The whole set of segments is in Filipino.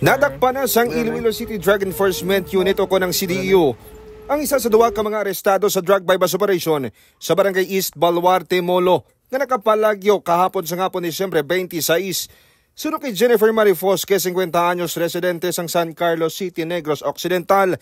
Nadakpan na sang Iloilo City Drug Enforcement Unit o ng CDEU ang isa sa duwa ka mga arestado sa drug bypass operation sa Barangay East Baluarte, Molo na nakapalagyo kahapon sa ngapon Disyembre 26. Sunod kay Jennifer Marie Fosque, 50 anyos, residente sang San Carlos City, Negros Occidental.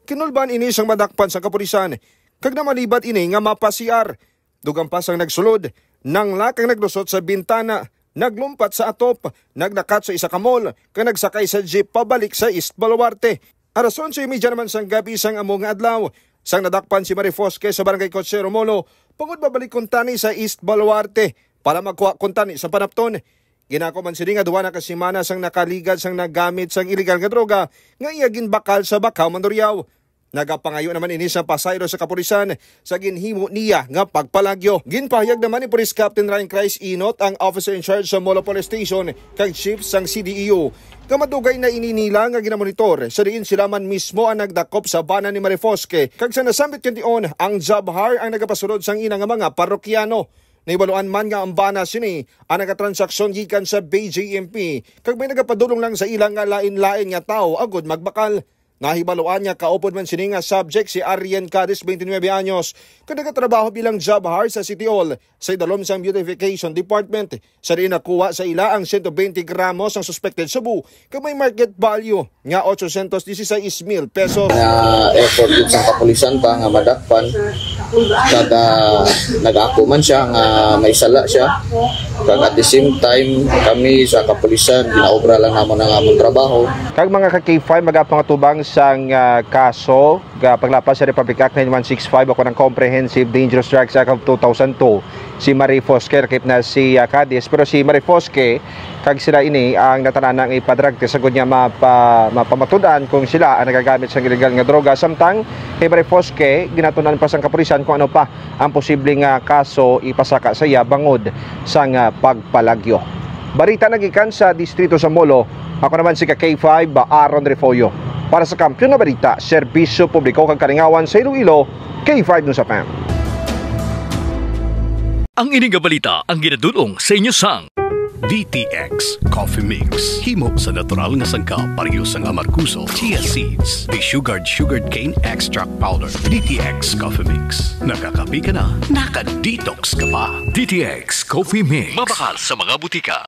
Kinulban ini sang madakpan sa kapulisan kag namalibat ini nga mapasiar. Dugang pa sang nagsulod nang lakang naglusot sa bintana, naglumpat sa atop, nagnakat sa isa ka mall, kag nagsakay sa jeep pabalik sa East Baluarte. Alas 11:30 naman sang gabi sang among adlaw, sang nadakpan si Marie Fosque sa Barangay Cotsero, Molo, pagod babalik kuntani sa East Baluarte para magkuha kuntani sa panapton. Ginako man sini nga duwa na kasimana sang nakaligad sang nagamit sang illegal nga droga nga iyagin bakal sa Bakaw, Mandurriao. Nagapangayo naman ini sa pasayro sa kapulisan sa ginhimo niya nga pagpalagyo. Ginpahayag naman ni Police Captain Ryan Christ Inot, ang officer in charge sa Molo Police Station, kag chief sang CDEU. Kamadugay na ininila nga ginamonitor sa diin sila man mismo ang nagdakop sa bana ni Marie Fosque. Kag sa nasambit kantion ang Jabhar ang nagapasunod sang ina nga mga parokyano. Naibaluan man nga ang bana sini ang nagatransaksyon gikan sa BJMP kag may nagapadulong lang sa ilang nga lain-lain nga tao agud magbakal. Nahibaluan niya kaupod man sini nga subject si Arian Cadiz, 29 anyos, kag nagatrabaho bilang Jabhar sa City Hall sa idalom sang Beautification Department. Sa rin nakuha sa ila ang 120 gramos ang suspected sabu kag may market value nga 816,000 pesos. Effort din sa kapulisan pa nga madakpan kag nag-ako man siya nga may sala siya, kag at the same time kami sa kapulisan ginaobra lang namon ang among trabaho. Kag mga ka-K5 magapangtubang sang kaso paglapas sa Republic Act 9165 ako ng Comprehensive Dangerous Drugs Act of 2002 si Marie Fosque kip na si Cadiz, pero si Marie Fosque kag sila ini ang natananang ipadrag sa gud niya mapamatudan kung sila ang nagagamit sa illegal nga droga. Samtang kay Marie Fosque ginatunan pa sang kapulisan kung ano pa ang posibleng kaso ipasaka sa iya bangod sang pagpalagyo. Barita nagikan sa distrito sa Molo, ako naman si K5 Aaron Refollo para sa Kampiyon na Balita, Serbisyo Publiko kag Kalingawan sa Iloilo, K5 News FM. Ang ining balita ang ginadulong sa inyo sang DTX Coffee Mix. Himo sa natural nga sangka pareho sang amarkuso, chia seeds, sugared cane extract powder. DTX Coffee Mix. Nakakapi ka na, naka-detox ka pa. DTX Coffee Mix. Mabakal sa mga butika.